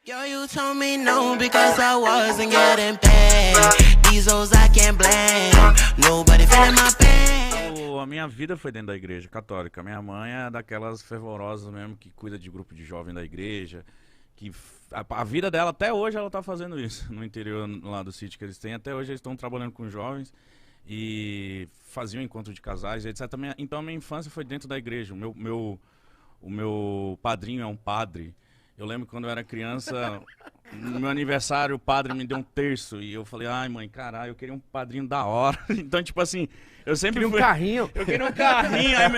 Yo, you told me no because I wasn't getting paid. These hoes I can't blame. Nobody feeling my pain. A minha vida foi dentro da igreja católica. Minha mãe é daquelas fervorosas mesmo que cuida de grupo de jovem da igreja. Que a vida dela, até hoje, ela tá fazendo isso. No interior lá do sítio que eles têm, até hoje eles estão trabalhando com jovens e faziam encontro de casais, etc. Então a minha infância foi dentro da igreja. O meu padrinho é um padre. Eu lembro quando eu era criança, no meu aniversário, o padre me deu um terço. E eu falei, ai mãe, caralho, eu queria um padrinho da hora. Então, tipo assim, eu sempre Queria um carrinho. Eu queria um carrinho. Aí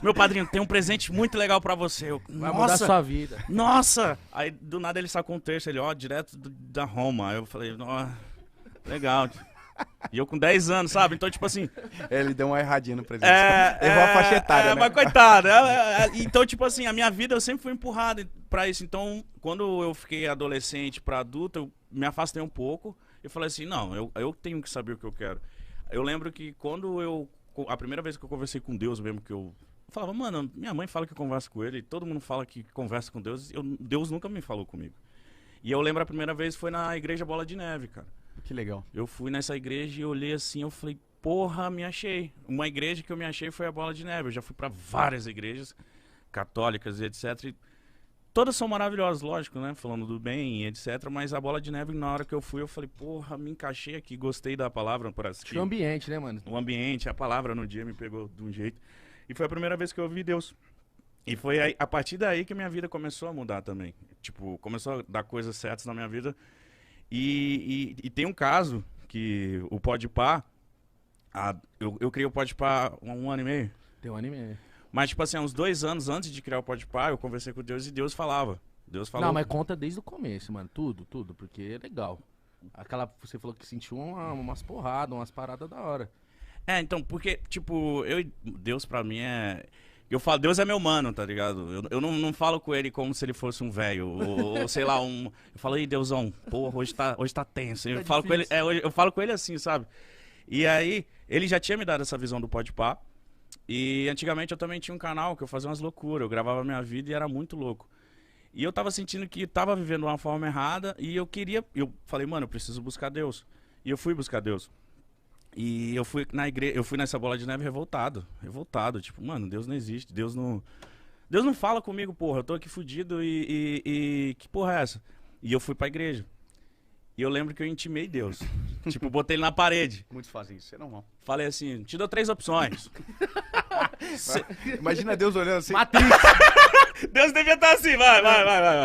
meu padrinho, tem um presente muito legal pra você. Vai mudar a sua vida. Nossa! Aí do nada ele sacou um terço, ele, direto da Roma. Aí eu falei, legal. E eu com 10 anos, sabe? Então, tipo assim... Ele deu uma erradinha no presente. Errou a faixa etária, né? Mas coitado. Então, tipo assim, a minha vida eu sempre fui empurrado pra isso. Então, quando eu fiquei adolescente pra adulto, eu me afastei um pouco. Eu falei assim, não, eu tenho que saber o que eu quero. Eu lembro que quando a primeira vez que eu conversei com Deus mesmo, que eu falava, mano, minha mãe fala que eu converso com ele, todo mundo fala que conversa com Deus, Deus nunca me falou comigo. E eu lembro a primeira vez foi na igreja Bola de Neve, cara. Que legal. Eu fui nessa igreja e olhei assim, eu falei, porra, me achei. Uma igreja que eu me achei foi a Bola de Neve. Eu já fui pra várias igrejas católicas e etc. E todas são maravilhosas, lógico, né? Falando do bem e etc. Mas a Bola de Neve, na hora que eu fui, eu falei, porra, me encaixei aqui, gostei da palavra para assistir. O ambiente, né, mano? O ambiente, a palavra no dia me pegou de um jeito. E foi a primeira vez que eu ouvi Deus. E foi aí, a partir daí que minha vida começou a mudar também. Tipo, começou a dar coisas certas na minha vida. E tem um caso que o Podpah, eu criei o Podpah há 1 ano e meio. Tem 1 ano e meio. Mas, tipo assim, há uns 2 anos antes de criar o Podpah, eu conversei com Deus e Deus falava. Deus falou. Não, mas conta desde o começo, mano. Tudo, porque é legal. Você falou que sentiu umas porradas, umas paradas da hora. Então, porque, tipo, Deus pra mim é... Eu falo, Deus é meu mano, tá ligado? Eu não falo com ele como se ele fosse um velho, ou sei lá, Eu falo, ei, Deusão, porra, hoje tá tenso. Eu falo com ele, eu falo com ele assim, sabe? E aí, ele já tinha me dado essa visão do Podpah. E antigamente eu também tinha um canal que eu fazia umas loucuras, eu gravava minha vida e era muito louco. E eu tava sentindo que tava vivendo de uma forma errada e eu falei, mano, eu preciso buscar Deus. E eu fui buscar Deus. E eu fui na igreja, eu fui nessa Bola de Neve revoltado, tipo, mano, Deus não existe, Deus não fala comigo, porra, eu tô aqui fudido e que porra é essa? E eu fui pra igreja. E eu lembro que eu intimei Deus, tipo, botei ele na parede. Muitos fazem isso, é normal. Falei assim, te dou 3 opções. Imagina Deus olhando assim. Matrix! Deus devia estar assim, vai.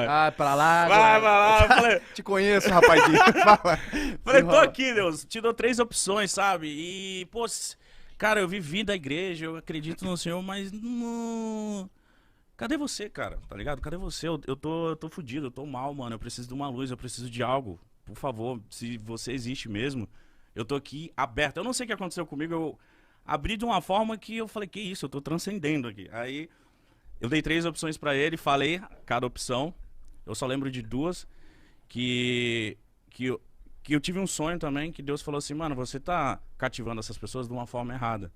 Ah, pra lá. Vai lá. Falei, Te conheço, rapazinho. falei, tô aqui, Deus, te dou 3 opções, sabe? E, pô, cara, eu vivi da igreja, eu acredito no Senhor, mas não... Cadê você, cara? Tá ligado? Cadê você? Eu tô fudido, eu tô mal, mano. Eu preciso de uma luz, eu preciso de algo. Por favor, se você existe mesmo, eu tô aqui aberto. Eu não sei o que aconteceu comigo, eu abri de uma forma que eu falei, que isso, eu tô transcendendo aqui. Aí eu dei 3 opções pra ele, falei cada opção. Eu só lembro de 2 que eu tive um sonho também, que Deus falou assim, mano, você tá cativando essas pessoas de uma forma errada.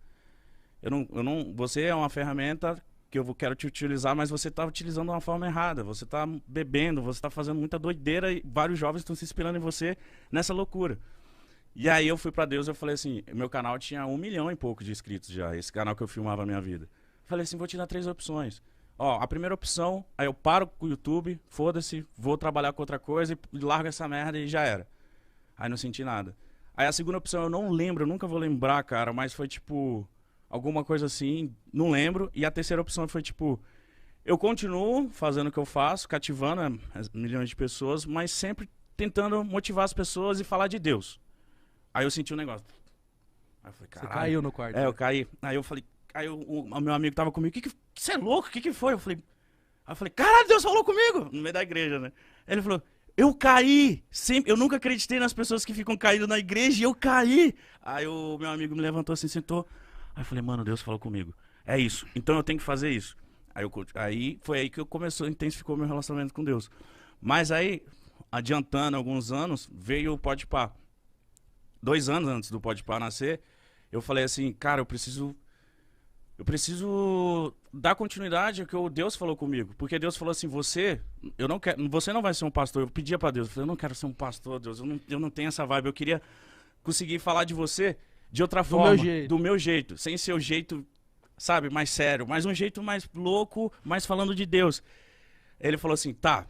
Você é uma ferramenta que eu quero te utilizar, mas você tá utilizando de uma forma errada. Você tá bebendo, você tá fazendo muita doideira e vários jovens estão se inspirando em você nessa loucura. E aí eu fui pra Deus e eu falei assim, meu canal tinha 1 milhão e pouco de inscritos já, esse canal que eu filmava a minha vida. Falei assim, vou te dar 3 opções. A primeira opção, aí eu paro com o YouTube, foda-se, vou trabalhar com outra coisa e largo essa merda e já era. Aí não senti nada. Aí a segunda opção eu não lembro, eu nunca vou lembrar, cara, mas foi tipo... alguma coisa assim, não lembro. E a terceira opção foi tipo, eu continuo fazendo o que eu faço, cativando milhões de pessoas, mas sempre tentando motivar as pessoas e falar de Deus. Aí eu senti um negócio. Aí eu falei, caralho. Você caiu no quarto. Eu caí. Aí eu falei, aí o meu amigo tava comigo, você é louco? O que foi? Aí eu falei, caralho, Deus falou comigo! No meio da igreja, né? Ele falou, eu caí! Sempre, eu nunca acreditei nas pessoas que ficam caindo na igreja e eu caí! Aí o meu amigo me levantou assim, sentou. Aí eu falei, mano, Deus falou comigo. É isso, então eu tenho que fazer isso. Aí foi aí que intensificou meu relacionamento com Deus. Mas aí, adiantando alguns anos, veio o Podpah. 2 anos antes do Podpah nascer, eu falei assim, cara, eu preciso eu preciso dar continuidade ao que Deus falou comigo. Porque Deus falou assim, você não vai ser um pastor. Eu pedia pra Deus, eu falei, eu não quero ser um pastor, Deus, eu não tenho essa vibe. Eu queria conseguir falar de você de outra forma, do meu jeito, sem ser o jeito, sabe, mais sério, mas um jeito mais louco, mais falando de Deus. Ele falou assim, tá,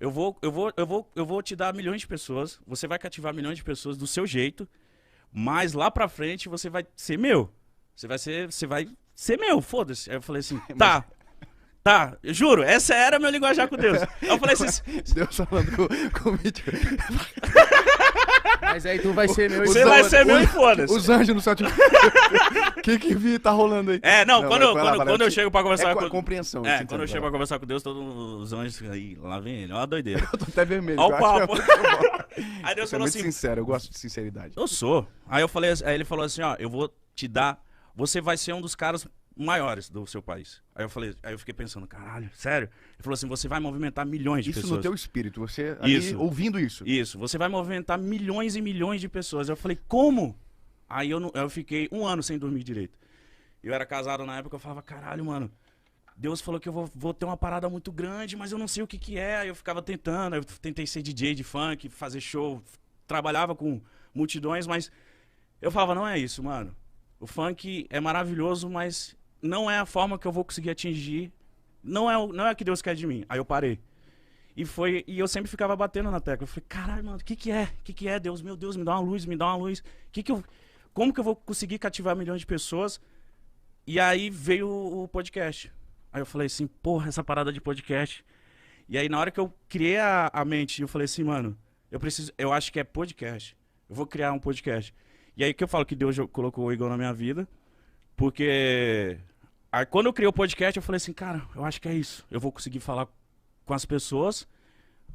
eu vou te dar milhões de pessoas, você vai cativar milhões de pessoas do seu jeito, mas lá pra frente você vai ser meu. Você vai ser meu, foda-se. Aí eu falei assim, tá, eu juro, essa era meu linguajar com Deus. Aí eu falei assim, Deus falando com o Mítico. Mas aí tu vai ser meu. Você vai ser meu e foda-se. Os anjos no céu, tipo, que vi, tá rolando aí? Quando eu chego pra conversar com... compreensão. Quando eu chego pra conversar com Deus, todos os anjos aí, lá vem ele, ó a doideira. Eu tô até vermelho. Ó o papo. Aí Deus Você é falou muito assim... sincero, eu gosto de sinceridade. Eu sou. Aí ele falou assim, ó, eu vou te dar... Você vai ser um dos caras maiores do seu país. Aí eu fiquei pensando, caralho, sério? Ele falou assim, você vai movimentar milhões de pessoas. Isso no teu espírito, você ali ouvindo isso. Isso, você vai movimentar milhões e milhões de pessoas. Eu falei, como? Aí eu fiquei 1 ano sem dormir direito. Eu era casado na época, eu falava, caralho, mano, Deus falou que eu vou ter uma parada muito grande, mas eu não sei o que é. Aí eu ficava tentando, eu tentei ser DJ de funk, fazer show, trabalhava com multidões, mas eu falava, não é isso, mano. O funk é maravilhoso, mas não é a forma que eu vou conseguir atingir. Não é o que Deus quer de mim. Aí eu parei. E eu sempre ficava batendo na tecla. Eu falei, caralho, mano, o que é? O que é, Deus? Meu Deus, me dá uma luz, me dá uma luz. Como que eu vou conseguir cativar milhões de pessoas? E aí veio o podcast. Aí eu falei assim, porra, essa parada de podcast. E aí na hora que eu criei a mente, eu falei assim, mano, eu acho que é podcast. Eu vou criar um podcast. E aí que eu falo que Deus colocou o Igão na minha vida. Porque aí, quando eu criei o podcast, eu falei assim, cara, eu acho que é isso. Eu vou conseguir falar com as pessoas,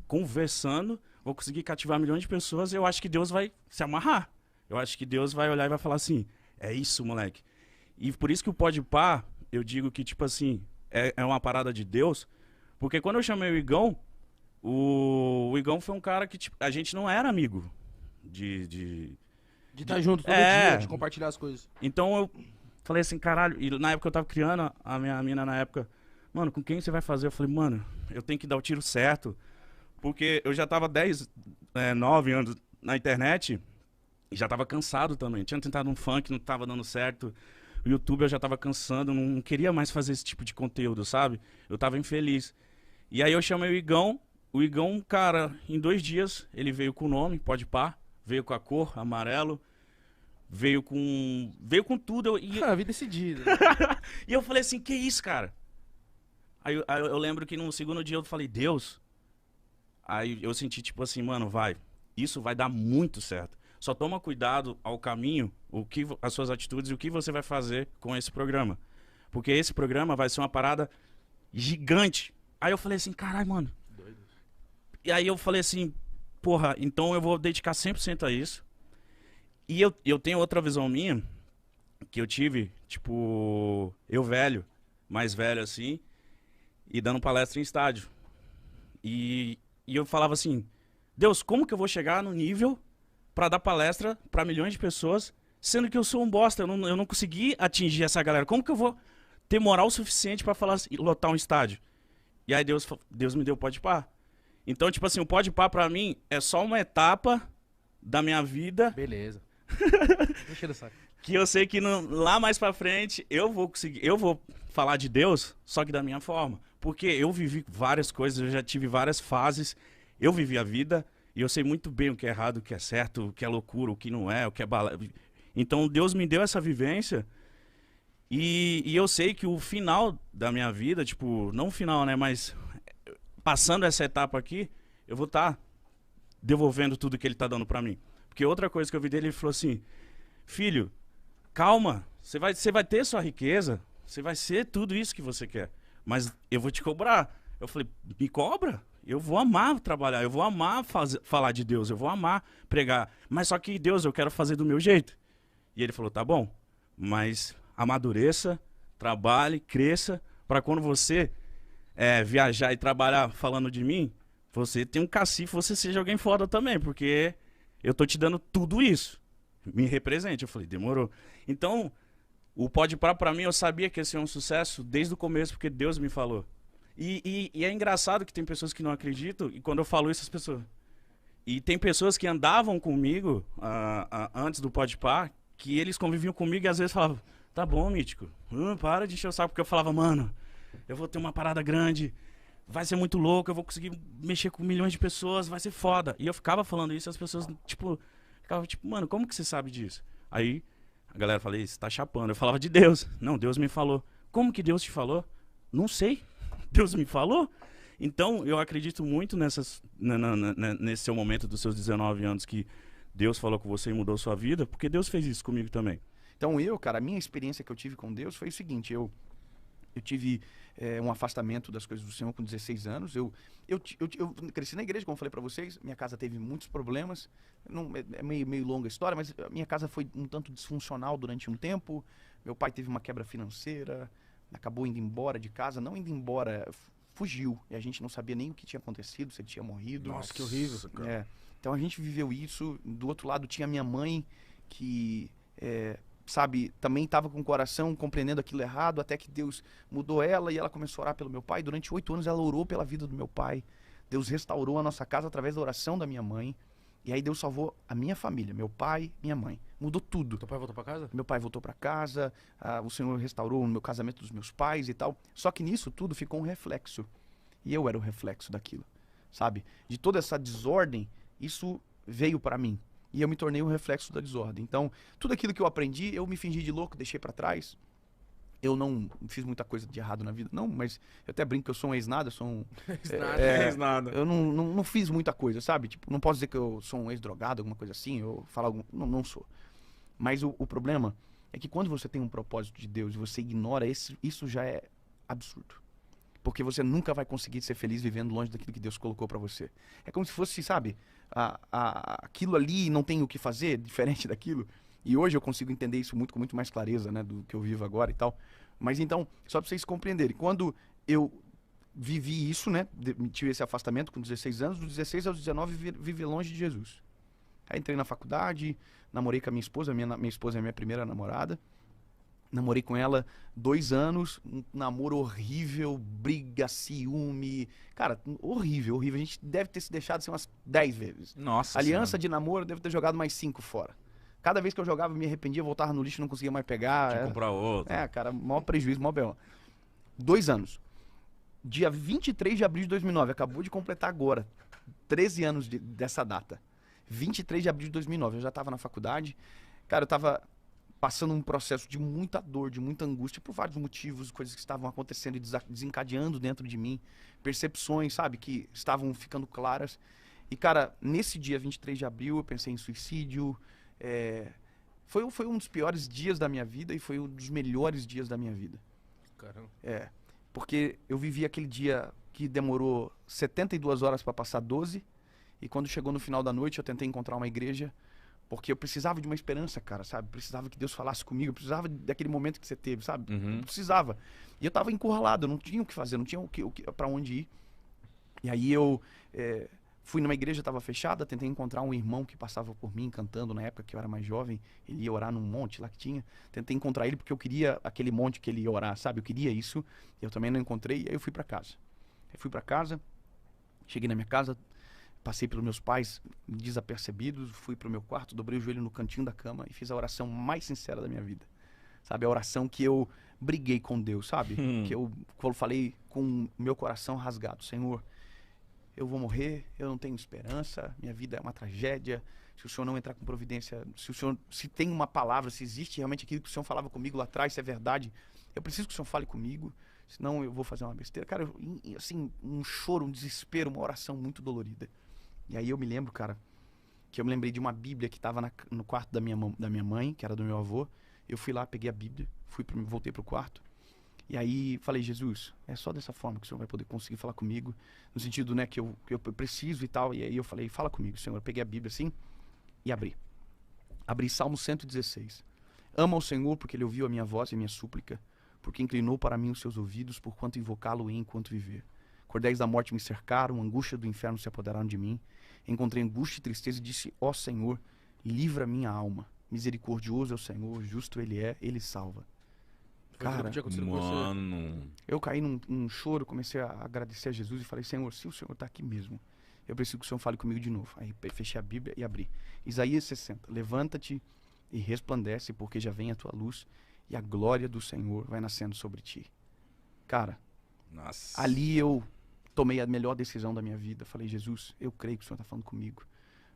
conversando, vou conseguir cativar milhões de pessoas, eu acho que Deus vai se amarrar. Eu acho que Deus vai olhar e vai falar assim, é isso, moleque. E por isso que o Podpah, eu digo que, tipo assim, é uma parada de Deus, porque quando eu chamei o Igão foi um cara que, tipo, a gente não era amigo de estar junto todo dia, de compartilhar as coisas. Então eu falei assim, caralho, e na época eu tava criando a minha mina na época, mano, com quem você vai fazer? Eu falei, mano, eu tenho que dar o tiro certo, porque eu já tava 9 anos na internet e já tava cansado também. Tinha tentado um funk, não tava dando certo. O YouTube eu já tava cansando, não queria mais fazer esse tipo de conteúdo, sabe? Eu tava infeliz. E aí eu chamei o Igão, cara, em 2 dias ele veio com o nome, Podpah, veio com a cor, amarelo, veio com tudo. A vida decidida. E eu falei assim, que isso, cara? Aí eu lembro que no segundo dia eu falei, Deus. Aí eu senti tipo assim, mano, isso vai dar muito certo. Só toma cuidado ao caminho, as suas atitudes e o que você vai fazer com esse programa. Porque esse programa vai ser uma parada gigante. Aí eu falei assim, caralho, mano. Doido. E aí eu falei assim, porra, então eu vou dedicar 100% a isso. E eu tenho outra visão minha, que eu tive, tipo, mais velho assim, e dando palestra em estádio. E eu falava assim, Deus, como que eu vou chegar no nível pra dar palestra pra milhões de pessoas, sendo que eu sou um bosta, eu não consegui atingir essa galera. Como que eu vou ter moral suficiente pra falar, lotar um estádio? E aí Deus me deu o Podpah. Então, tipo assim, o Podpah pra mim é só uma etapa da minha vida. Beleza. Deixa eu saco. Que eu sei que lá mais pra frente eu vou falar de Deus, só que da minha forma. Porque eu vivi várias coisas, eu já tive várias fases, eu vivi a vida e eu sei muito bem o que é errado, o que é certo, o que é loucura, o que não é, o que é bala. Então Deus me deu essa vivência e eu sei que o final da minha vida, tipo, não o final, né, mas passando essa etapa aqui, eu vou estar devolvendo tudo que ele tá dando pra mim. Porque outra coisa que eu vi dele, ele falou assim, filho, calma, você vai ter sua riqueza, você vai ser tudo isso que você quer, mas eu vou te cobrar. Eu falei, me cobra? Eu vou amar trabalhar, eu vou amar falar de Deus, eu vou amar pregar, mas só que Deus, eu quero fazer do meu jeito. E ele falou, tá bom, mas amadureça, trabalhe, cresça, para quando você viajar e trabalhar falando de mim, você tem um cacife, você seja alguém foda também, porque eu tô te dando tudo isso. Me represente. Eu falei, demorou. Então, O Podpah, pra mim, eu sabia que ia ser um sucesso desde o começo, porque Deus me falou. E é engraçado que tem pessoas que não acreditam, e quando eu falo isso, as pessoas... E tem pessoas que andavam comigo antes do Podpah, que eles conviviam comigo e às vezes falavam, tá bom, Mítico, para de encher o saco, porque eu falava, mano, eu vou ter uma parada grande, vai ser muito louco, eu vou conseguir mexer com milhões de pessoas, vai ser foda. E eu ficava falando isso e as pessoas, ficavam tipo, mano, como que você sabe disso? Aí a galera falava, você tá chapando. Eu falava de Deus. Não, Deus me falou. Como que Deus te falou? Não sei. Deus me falou? Então, eu acredito muito nesse seu momento dos seus 19 anos que Deus falou com você e mudou sua vida, porque Deus fez isso comigo também. Então cara, a minha experiência que eu tive com Deus foi o seguinte, eu tive um afastamento das coisas do Senhor com 16 anos, eu cresci na igreja, como eu falei pra vocês, minha casa teve muitos problemas, é meio longa a história, mas a minha casa foi um tanto disfuncional durante um tempo, meu pai teve uma quebra financeira, acabou indo embora de casa, não indo embora, fugiu, e a gente não sabia nem o que tinha acontecido, se ele tinha morrido. Nossa, que horrível. Então a gente viveu isso, do outro lado tinha minha mãe, que... sabe, também estava com o coração compreendendo aquilo errado, até que Deus mudou ela e ela começou a orar pelo meu pai. Durante 8 anos ela orou pela vida do meu pai. Deus restaurou a nossa casa através da oração da minha mãe. E aí Deus salvou a minha família, meu pai, minha mãe. Mudou tudo. Teu pai voltou pra casa? Meu pai voltou para casa, o Senhor restaurou o meu casamento dos meus pais e tal. Só que nisso tudo ficou um reflexo. E eu era o reflexo daquilo, sabe? De toda essa desordem, isso veio para mim. E eu me tornei um reflexo da desordem. Então, tudo aquilo que eu aprendi, eu me fingi de louco, deixei pra trás. Eu não fiz muita coisa de errado na vida, não, mas eu até brinco que eu sou um ex-nada, eu sou um... Ex-nada. Eu não fiz muita coisa, sabe? Tipo, não posso dizer que eu sou um ex-drogado, alguma coisa assim, eu falo algum... Não sou. Mas o problema é que quando você tem um propósito de Deus e você ignora isso já é absurdo. Porque você nunca vai conseguir ser feliz vivendo longe daquilo que Deus colocou pra você. É como se fosse, sabe, aquilo ali não tem o que fazer, diferente daquilo. E hoje eu consigo entender isso com muito mais clareza, né, do que eu vivo agora e tal. Mas então, só pra vocês compreenderem, quando eu vivi isso, né, tive esse afastamento com 16 anos, dos 16 aos 19 vivi longe de Jesus. Aí entrei na faculdade, namorei com a minha esposa, minha esposa é a minha primeira namorada. Namorei com ela 2 anos, um namoro horrível, briga, ciúme. Cara, horrível. A gente deve ter se deixado assim umas 10 vezes. Nossa Aliança de namoro, deve ter jogado mais 5 fora. Cada vez que eu jogava, eu me arrependia, voltava no lixo, não conseguia mais pegar. Tinha que comprar outro. Cara, maior prejuízo, maior B.O. 2 anos. Dia 23 de abril de 2009, acabou de completar agora. 13 anos dessa data. 23 de abril de 2009, eu já tava na faculdade. Cara, eu tava passando um processo de muita dor, de muita angústia, por vários motivos, coisas que estavam acontecendo e desencadeando dentro de mim, percepções, sabe, que estavam ficando claras. E, cara, nesse dia 23 de abril, eu pensei em suicídio. Foi um dos piores dias da minha vida e foi um dos melhores dias da minha vida. Caramba. Porque eu vivi aquele dia que demorou 72 horas para passar 12, e quando chegou no final da noite, eu tentei encontrar uma igreja, porque eu precisava de uma esperança, cara, sabe? Precisava que Deus falasse comigo, eu precisava daquele momento que você teve, sabe? Eu precisava. E eu tava encurralado, eu não tinha o que fazer, não tinha pra onde ir. E aí eu fui numa igreja, tava fechada, tentei encontrar um irmão que passava por mim cantando na época que eu era mais jovem, ele ia orar num monte lá que tinha. Tentei encontrar ele porque eu queria aquele monte que ele ia orar, sabe? Eu queria isso, eu também não encontrei, e aí eu fui pra casa. Cheguei na minha casa, passei pelos meus pais desapercebidos, fui pro meu quarto, dobrei o joelho no cantinho da cama e fiz a oração mais sincera da minha vida. Sabe, a oração que eu briguei com Deus, sabe? Que eu falei com o meu coração rasgado. Senhor, eu vou morrer, eu não tenho esperança, minha vida é uma tragédia. Se o Senhor não entrar com providência, se tem uma palavra, se existe realmente aquilo que o Senhor falava comigo lá atrás, se é verdade, eu preciso que o Senhor fale comigo, senão eu vou fazer uma besteira. Cara, assim, um choro, um desespero, uma oração muito dolorida. E aí eu me lembro, cara, que eu me lembrei de uma Bíblia que estava no quarto da minha mãe, que era do meu avô. Eu fui lá, peguei a Bíblia, voltei pro quarto. E aí falei, Jesus, é só dessa forma que o Senhor vai poder conseguir falar comigo, no sentido, né, que eu preciso e tal. E aí eu falei, fala comigo, Senhor. Eu peguei a Bíblia assim e abri. Abri Salmo 116. Ama o Senhor porque Ele ouviu a minha voz e a minha súplica, porque inclinou para mim os seus ouvidos, porquanto invocá-lo enquanto viver. Cordéis da morte me cercaram, angústia do inferno se apoderaram de mim. Encontrei angústia e tristeza e disse, ó Senhor, livra minha alma. Misericordioso é o Senhor, justo Ele é, Ele salva. Cara, Aquilo que tinha acontecido com você. Mano. eu caí num choro, comecei a agradecer a Jesus e falei, Senhor, se o Senhor tá aqui mesmo, eu preciso que o Senhor fale comigo de novo. Aí fechei a Bíblia e abri. Isaías 60. Levanta-te e resplandece, porque já vem a tua luz e a glória do Senhor vai nascendo sobre ti. Cara, Nossa. ali eu tomei a melhor decisão da minha vida. Falei, Jesus, eu creio que o Senhor está falando comigo.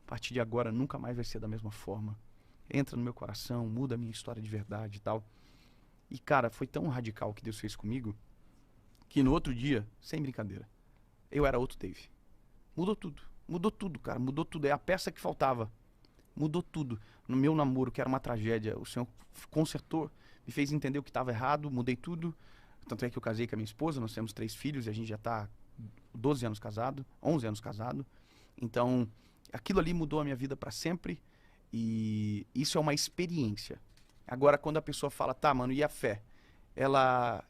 A partir de agora nunca mais vai ser da mesma forma. Entra no meu coração, muda a minha história de verdade e tal. E cara, foi tão radical o que Deus fez comigo, que no outro dia, sem brincadeira, eu era outro Dave. Mudou tudo, cara, mudou tudo. É a peça que faltava. Mudou tudo. No meu namoro, que era uma tragédia, o Senhor consertou, me fez entender o que estava errado, mudei tudo. Tanto é que eu casei com a minha esposa, nós temos 3 filhos e a gente já está 12 anos casado, 11 anos casado. Então, aquilo ali mudou a minha vida para sempre e isso é uma experiência. Agora, quando a pessoa fala, tá, mano, e a fé? Ela...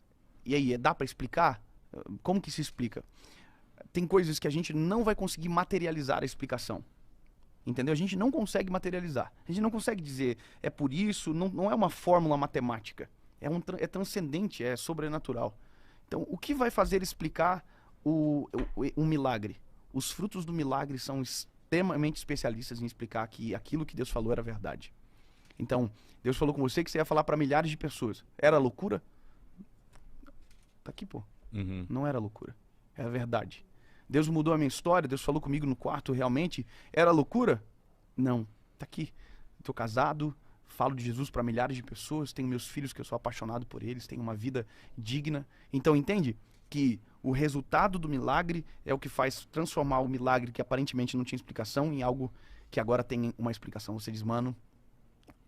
E aí, dá para explicar? Como que se explica? Tem coisas que a gente não vai conseguir materializar a explicação. Entendeu? A gente não consegue materializar. A gente não consegue dizer, é por isso, não é uma fórmula matemática. É transcendente, é sobrenatural. Então, o que vai fazer explicar um milagre? Os frutos do milagre são extremamente especialistas em explicar que aquilo que Deus falou era verdade. Então, Deus falou com você que você ia falar para milhares de pessoas. Era loucura? Tá aqui, pô. Uhum. Não era loucura. Era verdade. Deus mudou a minha história, Deus falou comigo no quarto, realmente. Era loucura? Não. Tá aqui. Tô casado, falo de Jesus para milhares de pessoas, tenho meus filhos que eu sou apaixonado por eles, tenho uma vida digna. Então, entende que o resultado do milagre é o que faz transformar o milagre que aparentemente não tinha explicação em algo que agora tem uma explicação. Você diz, mano,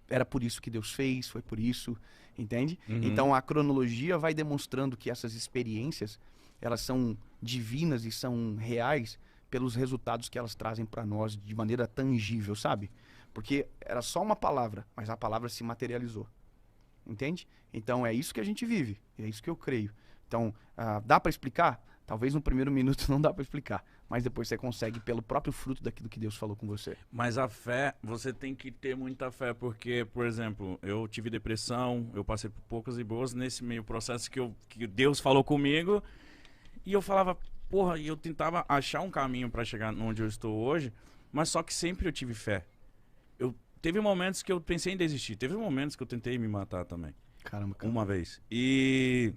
era por isso que Deus fez, foi por isso, entende? Uhum. Então a cronologia vai demonstrando que essas experiências, elas são divinas e são reais pelos resultados que elas trazem para nós de maneira tangível, sabe? Porque era só uma palavra, mas a palavra se materializou, entende? Então é isso que a gente vive, é isso que eu creio. Então, dá para explicar? Talvez no primeiro minuto não dá para explicar, mas depois você consegue pelo próprio fruto daquilo que Deus falou com você. Mas a fé, você tem que ter muita fé, porque, por exemplo, eu tive depressão, eu passei por poucas e boas nesse meio processo que Deus falou comigo, e eu falava, porra, e eu tentava achar um caminho para chegar onde eu estou hoje, mas só que sempre eu tive fé. Teve momentos que eu pensei em desistir, teve momentos que eu tentei me matar também. Caramba, cara. Uma vez. E...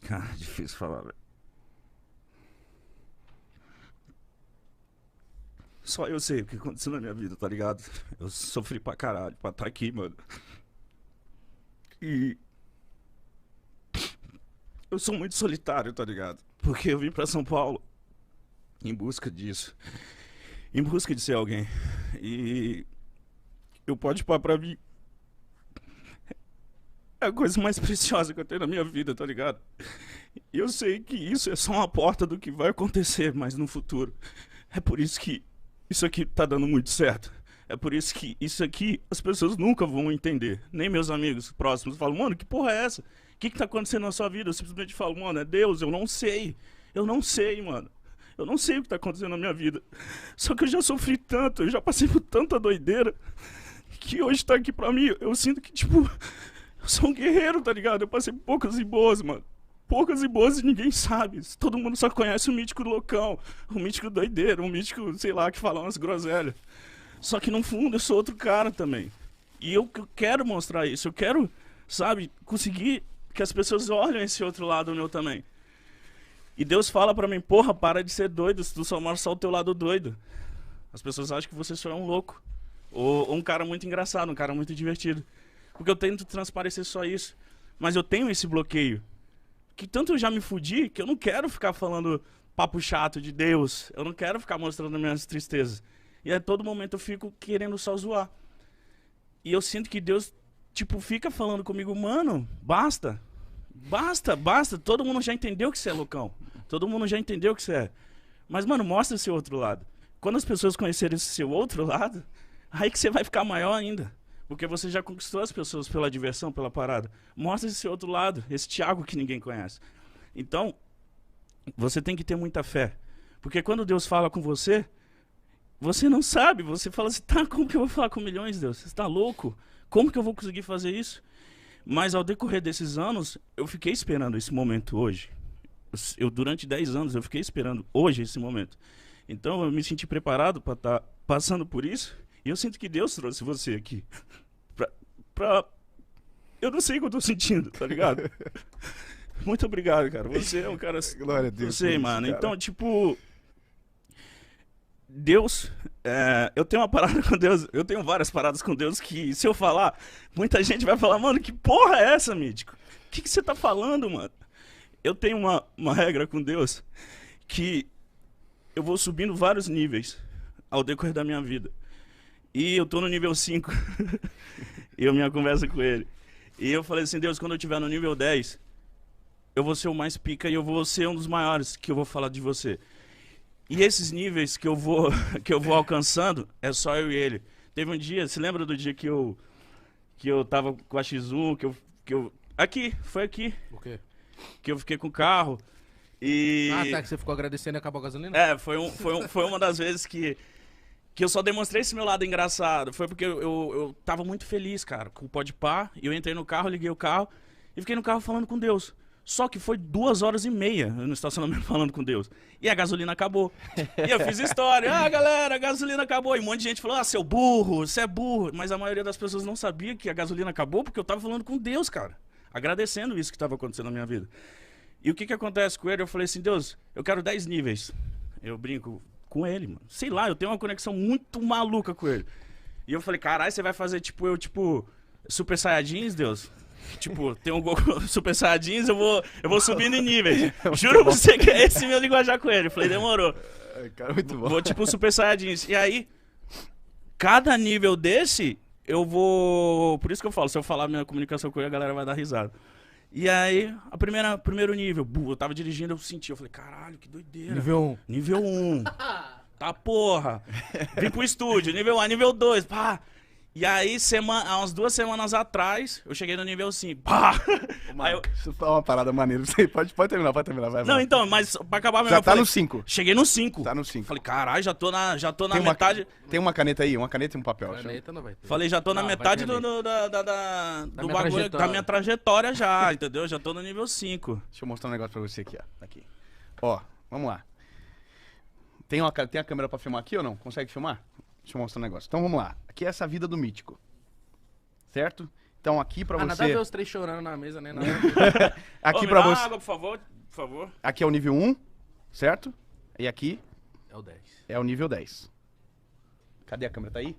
Cara, difícil falar, velho. Só eu sei o que aconteceu na minha vida, tá ligado? Eu sofri pra caralho pra estar aqui, mano. E... eu sou muito solitário, tá ligado? Porque eu vim pra São Paulo em busca disso. Em busca de ser alguém. E... eu pode pôr pra mim... é a coisa mais preciosa que eu tenho na minha vida, tá ligado? E eu sei que isso é só uma porta do que vai acontecer mais no futuro. É por isso que isso aqui tá dando muito certo. É por isso que isso aqui as pessoas nunca vão entender. Nem meus amigos próximos falam, mano, que porra é essa? O que tá acontecendo na sua vida? Eu simplesmente falo, mano, é Deus, eu não sei. Eu não sei, mano. Eu não sei o que tá acontecendo na minha vida. Só que eu já sofri tanto, eu já passei por tanta doideira, que hoje tá aqui pra mim, eu sinto que, tipo... eu sou um guerreiro, tá ligado? Eu passei por poucas e boas, mano. Poucas e boas e ninguém sabe. Todo mundo só conhece o mítico loucão, o mítico doideiro, o mítico, sei lá, que fala umas groselhas. Só que no fundo eu sou outro cara também. E eu quero mostrar isso. Eu quero, sabe, conseguir que as pessoas olhem esse outro lado meu também. E Deus fala pra mim, porra, para de ser doido, tu só mostra o teu lado doido. As pessoas acham que você só é um louco. Ou um cara muito engraçado, um cara muito divertido. Porque eu tento transparecer só isso. Mas eu tenho esse bloqueio. Que tanto eu já me fudi, que eu não quero ficar falando papo chato de Deus. Eu não quero ficar mostrando minhas tristezas. E a todo momento eu fico querendo só zoar. E eu sinto que Deus, tipo, fica falando comigo, mano, basta. Basta, basta. Todo mundo já entendeu que você é loucão. Todo mundo já entendeu que você é. Mas, mano, mostra esse outro lado. Quando as pessoas conhecerem esse seu outro lado, aí que você vai ficar maior ainda. Porque você já conquistou as pessoas pela diversão, pela parada. Mostra esse outro lado, esse Thiago que ninguém conhece. Então, você tem que ter muita fé. Porque quando Deus fala com você, você não sabe. Você fala assim, tá, como que eu vou falar com milhões, Deus? Você tá louco? Como que eu vou conseguir fazer isso? Mas ao decorrer desses anos, eu fiquei esperando esse momento hoje. Durante 10 anos, eu fiquei esperando hoje esse momento. Então, eu me senti preparado para estar passando por isso. E eu sinto que Deus trouxe você aqui. Eu não sei o que eu tô sentindo, tá ligado? Muito obrigado, cara. Você é um cara... Glória a Deus. Não sei, por isso, mano. cara. Então, tipo... Deus... eu tenho uma parada com Deus... Eu tenho várias paradas com Deus que, se eu falar, muita gente vai falar, mano, que porra é essa, Mítico? O que você tá falando, mano? Eu tenho uma regra com Deus que eu vou subindo vários níveis ao decorrer da minha vida. E eu tô no nível 5. E eu minha conversa com ele. E eu falei assim, Deus, quando eu estiver no nível 10, eu vou ser o mais pica e eu vou ser um dos maiores que eu vou falar de você. E esses níveis que eu vou alcançando, é só eu e ele. Teve um dia, se lembra do dia que eu tava com a X1, foi aqui, O quê? que eu fiquei com o carro. E... Ah, tá, que você ficou agradecendo e acabou a gasolina? Foi uma das vezes que eu só demonstrei esse meu lado engraçado. Foi porque eu tava muito feliz, cara, com o Podpah. E eu entrei no carro, liguei o carro e fiquei no carro falando com Deus. Só que foi 2h30 no estacionamento falando com Deus. E a gasolina acabou. E eu fiz história. Ah, galera, a gasolina acabou. E um monte de gente falou, ah, seu burro, você é burro. Mas a maioria das pessoas não sabia que a gasolina acabou porque eu tava falando com Deus, cara. Agradecendo isso que tava acontecendo na minha vida. E o que acontece com ele? Eu falei assim, Deus, eu quero 10 níveis. Eu brinco com ele, mano. Sei lá, eu tenho uma conexão muito maluca com ele. E eu falei, caralho, você vai fazer tipo Super Saiyajins, Deus? Tipo, tem um Goku Super Saiyajins, eu vou subindo em níveis. Juro pra você que é esse meu linguajar com ele. Eu falei, demorou. Cara, muito bom. Vou tipo Super Saiyajins. E aí, cada nível desse, eu vou... Por isso que eu falo, se eu falar minha comunicação com ele, a galera vai dar risada. E aí, primeiro nível, eu tava dirigindo, eu senti, eu falei, caralho, que doideira. Nível 1. Nível 1. Tá porra. Vim pro estúdio, nível 1, nível 2, pá. E aí, há umas 2 semanas atrás, eu cheguei no nível 5. Pá! Aí eu... Deixa eu falar uma parada maneira. Você pode terminar, vai. Não, então, mas pra acabar mesmo. Já eu tá falei, no 5. Cheguei no 5. Tá no 5. Falei, caralho, já tô na Tem metade. Tem uma caneta aí? Uma caneta e um papel. Caneta não vai ter. Falei, já tô na Não, vai metade ter ali. do minha bagulho, trajetória. da minha trajetória já, entendeu? Já tô no nível 5. Deixa eu mostrar um negócio pra você aqui, ó. Aqui. Ó, vamos lá. Tem a câmera pra filmar aqui ou não? Consegue filmar? Deixa eu mostrar um negócio. Então vamos lá. Aqui é essa vida do mítico. Certo? Então aqui pra Nada a ver você... os 3 chorando na mesa, né? Aqui Ô, pra me dá você... água, por favor. Aqui é o nível 1, certo? E aqui É o 10. é o nível 10. Cadê a câmera? Tá aí?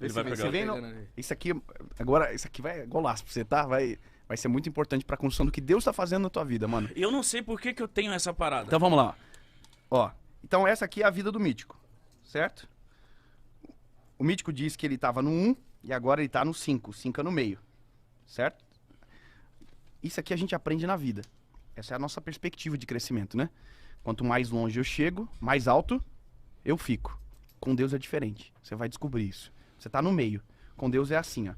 Ele vai pegar. Você vem, não? Pegando ali. Isso aqui, agora, isso aqui vai golaço pra você, tá? Vai ser muito importante pra construção do que Deus tá fazendo na tua vida, mano. E eu não sei por que eu tenho essa parada. Então vamos lá. Ó, então essa aqui é a vida do mítico, certo? O mítico diz que ele tava no 1 e agora ele tá no 5. 5 é no meio, certo? Isso aqui a gente aprende na vida. Essa é a nossa perspectiva de crescimento, né? Quanto mais longe eu chego, mais alto eu fico. Com Deus é diferente. Você vai descobrir isso. Você tá no meio. Com Deus é assim, ó.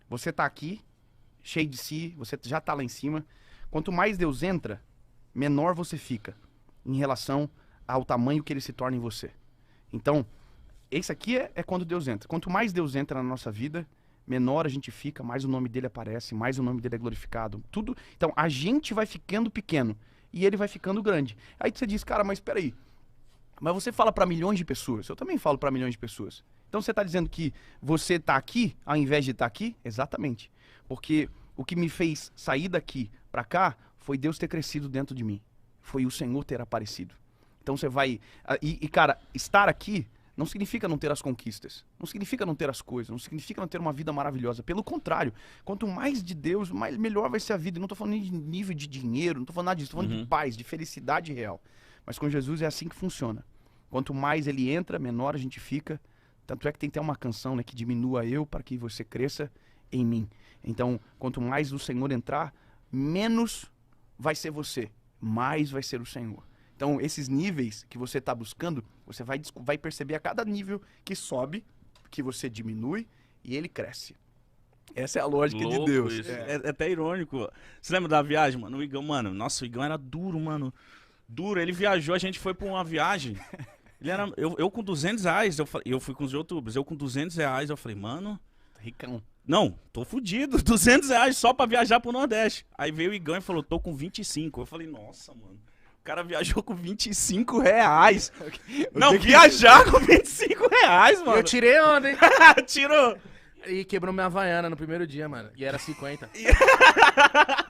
Você tá aqui, cheio de si, você já tá lá em cima. Quanto mais Deus entra, menor você fica em relação ao tamanho que ele se torna em você. Então, esse aqui é quando Deus entra. Quanto mais Deus entra na nossa vida, menor a gente fica, mais o nome dele aparece, mais o nome dele é glorificado. Tudo. Então, a gente vai ficando pequeno e ele vai ficando grande. Aí você diz, cara, mas espera aí. Mas você fala para milhões de pessoas. Eu também falo para milhões de pessoas. Então você está dizendo que você tá aqui ao invés de estar aqui? Exatamente. Porque o que me fez sair daqui para cá foi Deus ter crescido dentro de mim. Foi o Senhor ter aparecido. Então você vai... cara, estar aqui não significa não ter as conquistas. Não significa não ter as coisas. Não significa não ter uma vida maravilhosa. Pelo contrário, quanto mais de Deus, melhor vai ser a vida. Eu não estou falando nem de nível de dinheiro, não estou falando nada disso. Estou falando de paz, de felicidade real. Mas com Jesus é assim que funciona. Quanto mais ele entra, menor a gente fica. Tanto é que tem até uma canção, né, que diminua eu para que você cresça em mim. Então, quanto mais o Senhor entrar, menos vai ser você, mais vai ser o Senhor. Então, esses níveis que você está buscando, você vai perceber a cada nível que sobe, que você diminui e ele cresce. Essa é a lógica de Deus. Isso. É até irônico. Você lembra da viagem, mano? O Igão, mano, nossa, o Igão era duro, mano. Duro, ele viajou, a gente foi pra uma viagem. Ele era, eu com R$200, eu fui com os youtubers, eu com R$200, eu falei, mano... Ricão. Não, tô fudido. 200 reais só pra viajar pro Nordeste. Aí veio o Igão e falou, tô com 25. Eu falei, nossa, mano. O cara viajou com 25 reais. Não, viajar com 25 reais, mano. Eu tirei onda, hein? Tirou. E quebrou minha Havaiana no primeiro dia, mano. E era 50. E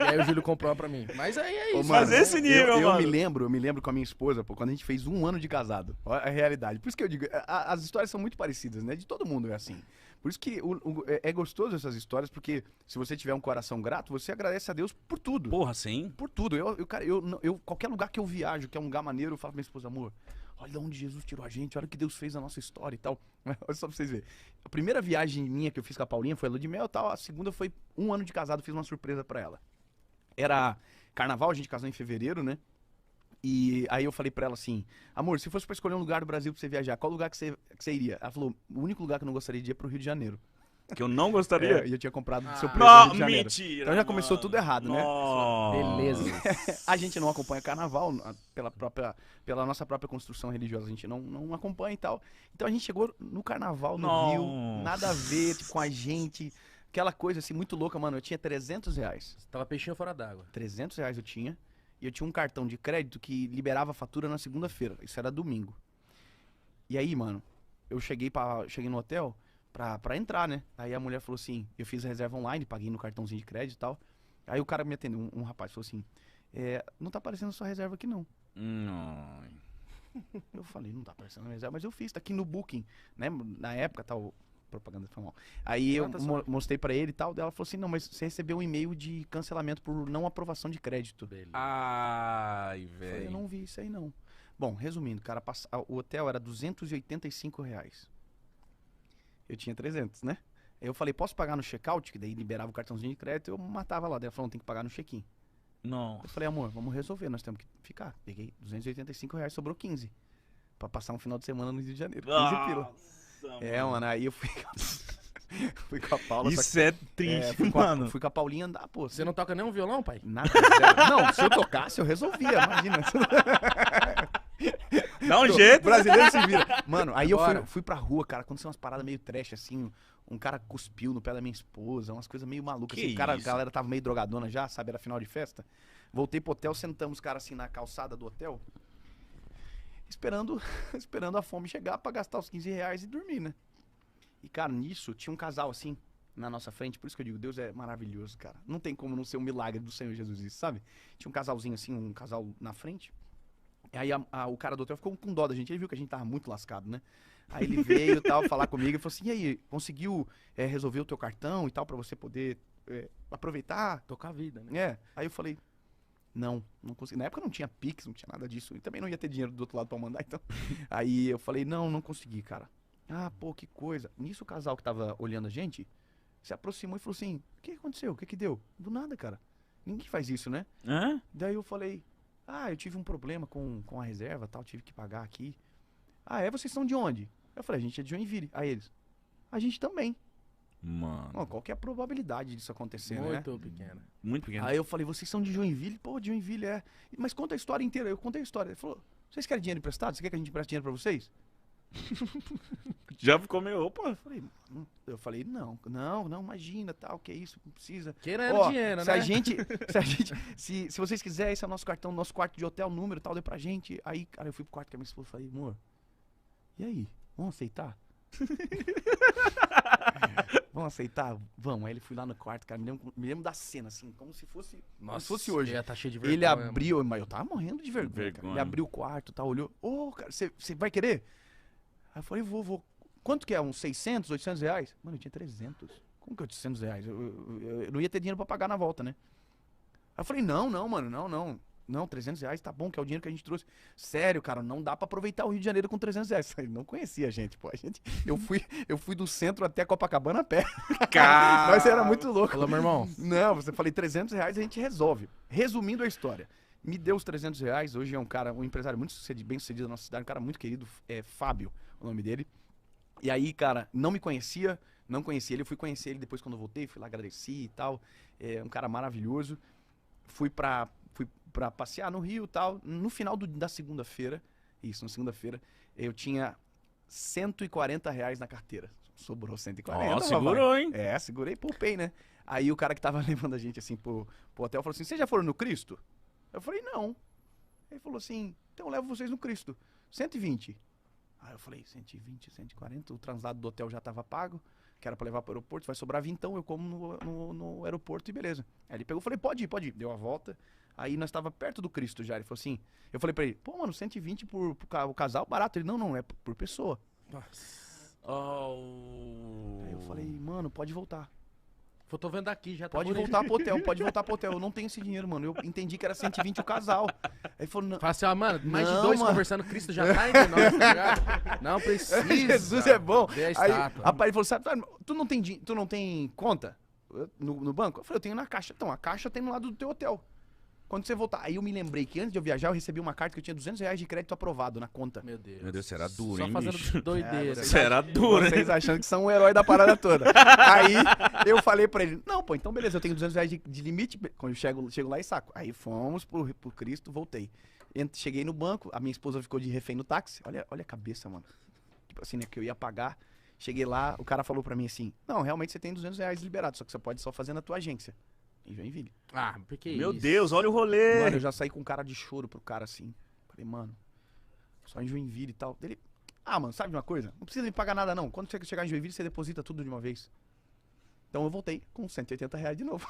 aí o Júlio comprou uma pra mim. Mas aí é isso. Ô, Mas esse nível, eu mano. me lembro com a minha esposa, pô, quando a gente fez 1 ano de casado. Olha a realidade. Por isso que eu digo, as histórias são muito parecidas, né? De todo mundo é assim. Por isso que é gostoso essas histórias, porque se você tiver um coração grato, você agradece a Deus por tudo. Porra, sim. Por tudo. Cara, qualquer lugar que eu viajo, que é um lugar maneiro, eu falo pra minha esposa, amor, olha de onde Jesus tirou a gente, olha o que Deus fez na nossa história e tal. Olha só pra vocês verem. A primeira viagem minha que eu fiz com a Paulinha foi a lua de mel e tal. A segunda foi 1 ano de casado, fiz uma surpresa pra ela. Era carnaval, a gente casou em fevereiro, né? E aí eu falei pra ela assim, amor, se fosse pra escolher um lugar do Brasil pra você viajar, qual lugar que você iria? Ela falou, o único lugar que eu não gostaria de ir é pro Rio de Janeiro. Que eu não gostaria. E eu tinha comprado surpresa no Não, Rio de Janeiro. mentira. Então já começou mano. tudo errado, né? Beleza. A gente não acompanha carnaval pela nossa própria construção religiosa, a gente não acompanha e tal. Então a gente chegou no carnaval no Rio, nada a ver tipo, com a gente. Aquela coisa assim muito louca, mano. Eu tinha 300 reais. Você tava peixinho fora d'água. 300 reais eu tinha. E eu tinha um cartão de crédito que liberava a fatura na segunda-feira. Isso era domingo. E aí, mano, eu cheguei no hotel pra entrar, né? Aí a mulher falou assim, eu fiz a reserva online, paguei no cartãozinho de crédito e tal. Aí o cara me atendeu, um rapaz falou assim, não tá aparecendo a sua reserva aqui não. Não. Eu falei, não tá aparecendo a reserva, mas eu fiz, tá aqui no Booking, né? Na época, tal, propaganda foi mal. Aí eu mostrei pra ele e tal, daí ela falou assim, não, mas você recebeu um e-mail de cancelamento por não aprovação de crédito dele. Ai, Eu falei, eu velho. não vi isso aí não. Bom, resumindo, cara, o hotel era R$285. Eu tinha 300, né? Aí eu falei, posso pagar no check-out? Que daí liberava o cartãozinho de crédito, eu matava lá. Daí ela falou, não, tem que pagar no check-in. Não. Eu falei, amor, vamos resolver, nós temos que ficar. Peguei R$285, sobrou 15. Pra passar um final de semana no Rio de Janeiro. 15 pila. Mano, aí eu fui fui com a Paula. Isso é triste, mano. Fui com a Paulinha andar, pô. Você não toca nem um violão, pai? Nada, zero. Não, se eu tocasse, eu resolvia, imagina. Dá um jeito. Brasileiro se vira. Mano, aí Bora. eu fui pra rua, cara, aconteceu umas paradas meio trash, assim. Um cara cuspiu no pé da minha esposa, umas coisas meio malucas. Que Assim, a isso? galera tava meio drogadona já, sabe? Era final de festa. Voltei pro hotel, sentamos, cara, assim, na calçada do hotel. Esperando a fome chegar pra gastar os 15 reais e dormir, né? E, cara, nisso tinha um casal, assim, na nossa frente. Por isso que eu digo, Deus é maravilhoso, cara. Não tem como não ser um milagre do Senhor Jesus isso, sabe? Tinha um casalzinho, assim, um casal na frente. E aí o cara do hotel ficou com dó da gente. Ele viu que a gente tava muito lascado, né? Aí ele veio tal, falar comigo e falou assim, e aí, conseguiu resolver o teu cartão e tal, pra você poder aproveitar? Tocar a vida, né? Aí eu falei, não consegui. Na época não tinha Pix, não tinha nada disso. E também não ia ter dinheiro do outro lado pra mandar, então. Aí eu falei, não consegui, cara. Ah, pô, que coisa. Nisso o casal que tava olhando a gente se aproximou e falou assim, o que aconteceu? O que deu? Do nada, cara. Ninguém faz isso, né? Hã? Daí eu falei, eu tive um problema com a reserva tal, tive que pagar aqui. Vocês são de onde? Eu falei, a gente é de Joinville. Aí eles, a gente também. Mano. Bom, qual que é a probabilidade disso acontecer, né? Muito pequena. Muito pequeno. Aí eu falei, vocês são de Joinville? Pô, de Joinville é. Mas conta a história inteira. Eu contei a história. Ele falou, vocês querem dinheiro emprestado? Você quer que a gente empreste dinheiro pra vocês? Já ficou meio, opa. Eu falei, não, imagina, tal, que isso, não precisa. Querendo dinheiro, se né? a gente, se vocês quiserem, esse é o nosso cartão, nosso quarto de hotel, número, tal, dê pra gente. Aí, cara, eu fui pro quarto com a minha esposa e falei, amor, e aí, vamos aceitar? Vamos aceitar? Vamos. Aí ele fui lá no quarto, cara, me lembro da cena, assim, como se fosse, hoje. Ia tá cheio de vergonha, Ele abriu, mas eu tava morrendo de vergonha, cara. Vergonha. Ele abriu o quarto, tal, olhou, cara, você vai querer? Aí eu falei, vou. Quanto que é? Uns 600, 800 reais? Mano, eu tinha 300. Como que é 800 reais? Eu não ia ter dinheiro pra pagar na volta, né? Aí eu falei, não, mano, não, 300 reais tá bom, que é o dinheiro que a gente trouxe. Sério, cara, não dá pra aproveitar o Rio de Janeiro com 300 reais. Ele não conhecia a gente, pô. Eu fui do centro até Copacabana a pé. Cara. Mas era muito louco. Falou, meu irmão. Não, você falei 300 reais a gente resolve. Resumindo a história. Me deu os 300 reais, hoje é um empresário muito bem sucedido da nossa cidade, um cara muito querido, Fábio, o nome dele. E aí, cara, não conhecia ele, eu fui conhecer ele depois quando eu voltei, fui lá, agradeci e tal. É um cara maravilhoso. Fui pra passear no Rio e tal. No final da segunda-feira, na segunda-feira, eu tinha 140 reais na carteira. sobrou 140. Ó, segurou, hein? É, segurei e poupei, né? Aí o cara que tava levando a gente, assim, pro hotel, falou assim, vocês já foram no Cristo? Eu falei, não. Ele falou assim, então eu levo vocês no Cristo. 120. Aí eu falei, 120, 140, o translado do hotel já tava pago, que era pra levar pro aeroporto, vai sobrar 20, então eu como no aeroporto e beleza. Aí ele pegou, eu falei, pode ir. Deu a volta, aí nós tava perto do Cristo já, ele falou assim, eu falei pra ele, pô, mano, 120 por o casal, barato. Ele, não, é por pessoa. Aí eu falei, mano, pode voltar. Eu tô vendo aqui, já tá Pode voltar pro hotel, eu não tenho esse dinheiro, mano. Eu entendi que era 120 o casal. Aí ele falou, não. Fala assim, ó, mano, mais de Não, 2 mano. conversando, Cristo já tá entre nós, tá ligado? Não precisa. Jesus é bom. Dê a Aí, estátua. rapaz, ele falou, sabe, tu não tem conta no banco? Eu falei, eu tenho na caixa. Então, a caixa tem no lado do teu hotel. Quando você voltar. Aí eu me lembrei que antes de eu viajar, eu recebi uma carta que eu tinha R$200 de crédito aprovado na conta. Meu Deus. Meu Deus, será duro, Só hein, fazendo bicho? doideira. Você era duro, hein? Vocês achando que são o herói da parada toda. Aí eu falei pra ele, não, pô, então beleza, eu tenho R$200 de limite, quando eu chego lá e saco. Aí fomos pro Cristo, voltei. Cheguei no banco, a minha esposa ficou de refém no táxi. Olha a cabeça, mano. Tipo assim, né, que eu ia pagar. Cheguei lá, o cara falou pra mim assim, não, realmente você tem R$200 liberado, só que você pode só fazer na tua agência. Em Joinville. Ah, porque Meu isso? Deus, olha o rolê. Mano, eu já saí com cara de choro pro cara assim. Falei, mano, só em Joinville e tal. Ele, mano, sabe de uma coisa? Não precisa me pagar nada, não. Quando você chegar em Joinville, você deposita tudo de uma vez. Então eu voltei com R$180 de novo.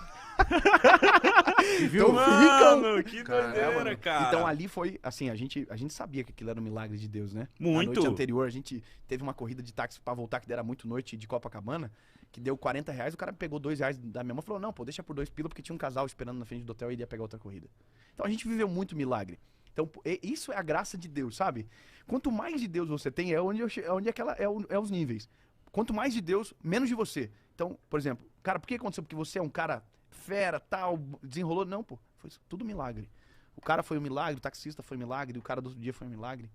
Viu, mano? Que doideira, cara. Então ali foi, assim, a gente sabia que aquilo era um milagre de Deus, né? Muito. Na noite anterior, a gente teve uma corrida de táxi pra voltar, que era muito noite, de Copacabana, que deu R$40. O cara pegou R$2 da minha mão e falou, não, pô, deixa por 2 pila, porque tinha um casal esperando na frente do hotel e ele ia pegar outra corrida. Então a gente viveu muito milagre. Então isso é a graça de Deus, sabe? Quanto mais de Deus você tem, é os níveis. Quanto mais de Deus, menos de você. Então, por exemplo, cara, por que aconteceu? Porque você é um cara fera, tal, desenrolou? Não, pô, foi tudo milagre. O cara foi um milagre, o taxista foi um milagre, o cara do outro dia foi um milagre.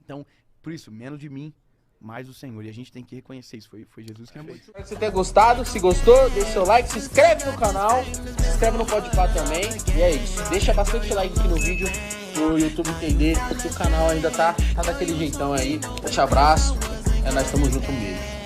Então, por isso, menos de mim, mais o Senhor. E a gente tem que reconhecer isso, foi Jesus que fez. Espero que você tenha gostado. Se gostou, deixa seu like, se inscreve no canal, se inscreve no Podpah também. E é isso. Deixa bastante like aqui no vídeo pro YouTube entender que o canal ainda tá daquele jeitão aí. Forte abraço. Nós estamos juntos, um beijo.